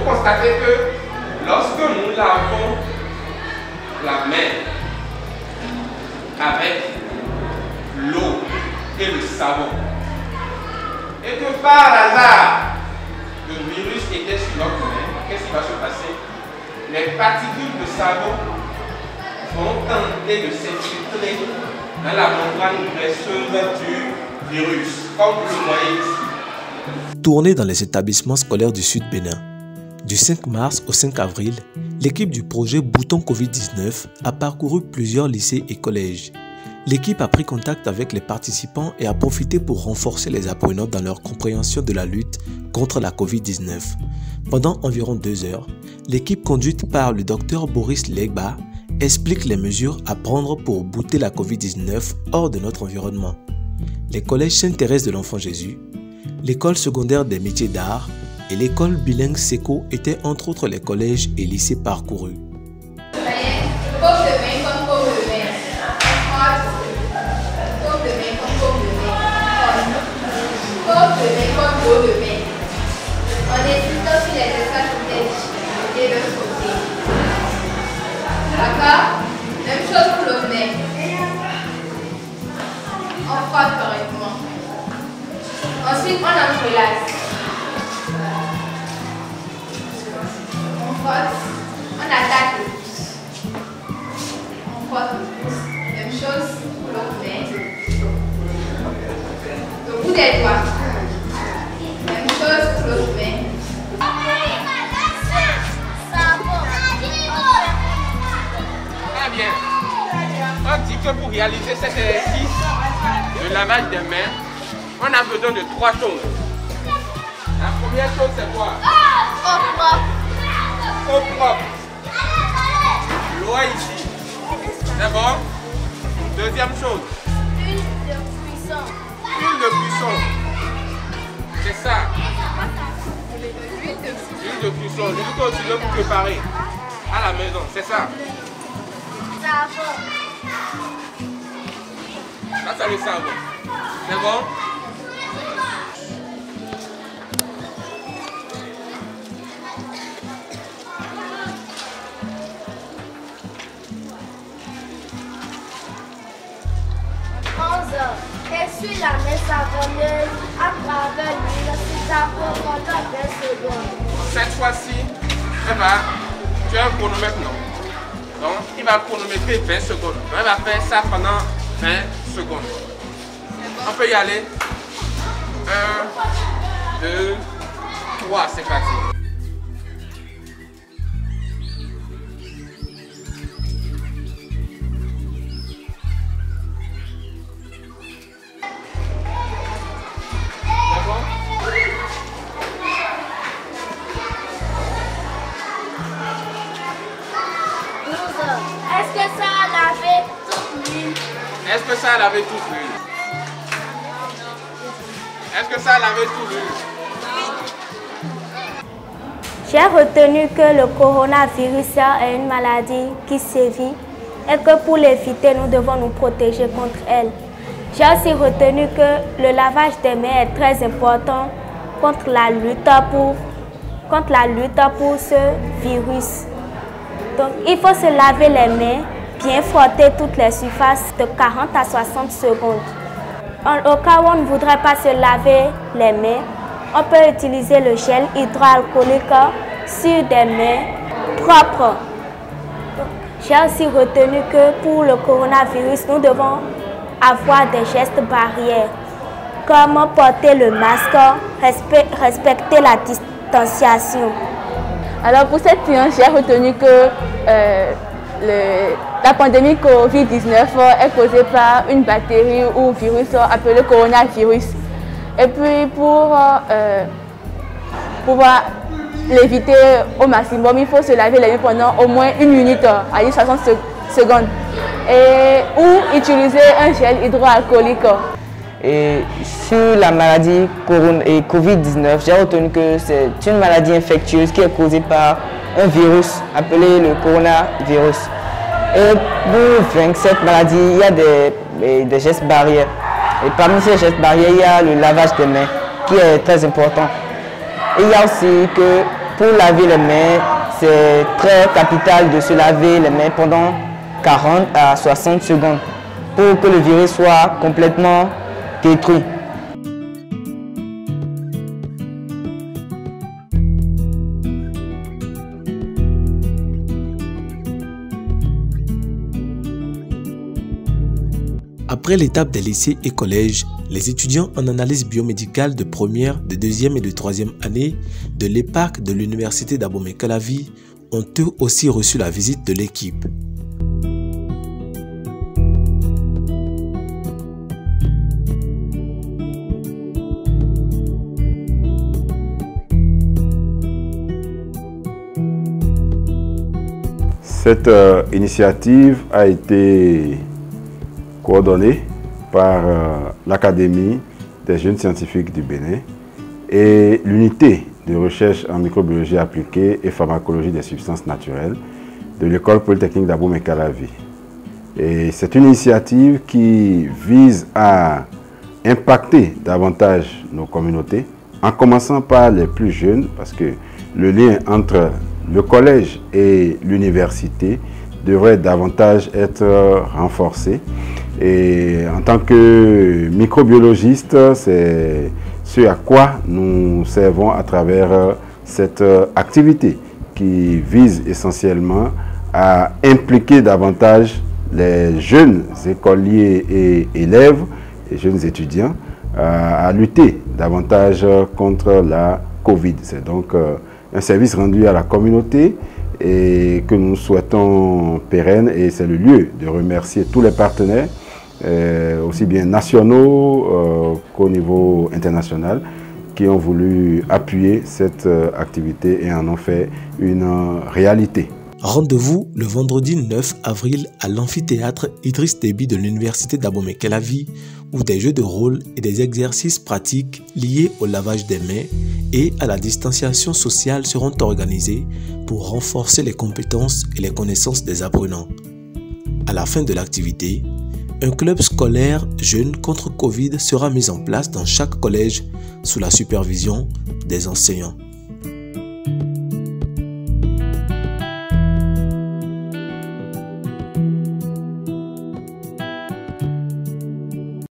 constatez que lorsque nous lavons la main avec l'eau et le savon, et que par hasard le virus était sur notre main, qu'est-ce qui va se passer? Les particules de savon vont tenter de s'infiltrer dans la membrane graisseuse du virus, comme vous le voyez ici. Tournée dans les établissements scolaires du Sud Bénin. Du 5 mars au 5 avril, l'équipe du projet Bouton Covid-19 a parcouru plusieurs lycées et collèges. L'équipe a pris contact avec les participants et a profité pour renforcer les apprenants dans leur compréhension de la lutte contre la Covid-19. Pendant environ 2 heures, l'équipe conduite par le Dr Boris Legba explique les mesures à prendre pour bouter la Covid-19 hors de notre environnement. Les collèges Sainte-Thérèse de l'Enfant Jésus, l'école secondaire des métiers d'art et l'école bilingue SECO étaient entre autres les collèges et lycées parcourus. En insistant sur les espaces protégés de l'autre côté. D'accord? Même chose pour le nez. On frotte correctement. Ensuite, on entrelace. On frotte. On attaque le pouce. On frotte le pouce. Même chose pour l'autre main. Le bout des doigts. Même chose pour l'autre main. Très bien. On dit que pour réaliser cet exercice de lavage des mains, on a besoin de 3 choses. La première chose, c'est quoi? Eau propre. L'eau ici. C'est bon? Deuxième chose. Huile de cuisson. Huile de cuisson. C'est ça. L'huile de cuisson. L'huile que tu veux préparer à la maison. C'est ça. Savon. Ça, c'est le savon. C'est bon? Essuie la main savonneuse à travers l'huile sur ta peau pendant 20 secondes. Cette fois-ci, tu as un chronomètre, non? Donc, il va chronométrer 20 secondes. Donc, il va faire ça pendant 20 secondes. On peut y aller. 1, 2, 3, c'est parti. Est-ce que ça a lavé toute l'huile? Est-ce que ça a lavé toute l'huile? Est-ce que ça a lavé toute l'huile? J'ai retenu que le coronavirus est une maladie qui sévit et que pour l'éviter, nous devons nous protéger contre elle. J'ai aussi retenu que le lavage des mains est très important contre la lutte pour ce virus. Donc, il faut se laver les mains, bien frotter toutes les surfaces de 40 à 60 secondes. Au cas où on ne voudrait pas se laver les mains, on peut utiliser le gel hydroalcoolique sur des mains propres. J'ai aussi retenu que pour le coronavirus, nous devons avoir des gestes barrières, comme porter le masque, respecter la distanciation. Alors pour cette séance, j'ai retenu que la pandémie Covid-19 est causée par une bactérie ou virus appelé coronavirus. Et puis pour pouvoir l'éviter au maximum, il faut se laver les mains pendant au moins 1 minute, à 60 secondes. Ou utiliser un gel hydroalcoolique. Et sur la maladie Covid-19, j'ai retenu que c'est une maladie infectieuse qui est causée par un virus appelé le coronavirus. Et pour vaincre cette maladie, il y a des gestes barrières. Et parmi ces gestes barrières, il y a le lavage des mains qui est très important. Et il y a aussi que pour laver les mains, c'est très capital de se laver les mains pendant 40 à 60 secondes pour que le virus soit complètement détruit. Après l'étape des lycées et collèges, les étudiants en analyse biomédicale de première, de deuxième et de troisième année de l'EPAC de l'Université d'Abomey-Calavi ont eux aussi reçu la visite de l'équipe. Cette initiative a été coordonnée par l'Académie des jeunes scientifiques du Bénin et l'unité de recherche en microbiologie appliquée et pharmacologie des substances naturelles de l'École polytechnique d'Abomey-Calavi. Et c'est une initiative qui vise à impacter davantage nos communautés, en commençant par les plus jeunes, parce que le lien entre le collège et l'université devrait davantage être renforcé. Et en tant que microbiologiste, c'est ce à quoi nous servons à travers cette activité qui vise essentiellement à impliquer davantage les jeunes écoliers et élèves, les jeunes étudiants, à lutter davantage contre la Covid. C'est donc un service rendu à la communauté et que nous souhaitons pérenne, et c'est le lieu de remercier tous les partenaires, aussi bien nationaux qu'au niveau international, qui ont voulu appuyer cette activité et en ont fait une réalité. Rendez-vous le vendredi 9 avril à l'amphithéâtre Idriss Déby de l'Université d'Abomey-Calavi, où des jeux de rôle et des exercices pratiques liés au lavage des mains et à la distanciation sociale seront organisés pour renforcer les compétences et les connaissances des apprenants. À la fin de l'activité, un club scolaire jeune contre Covid sera mis en place dans chaque collège sous la supervision des enseignants.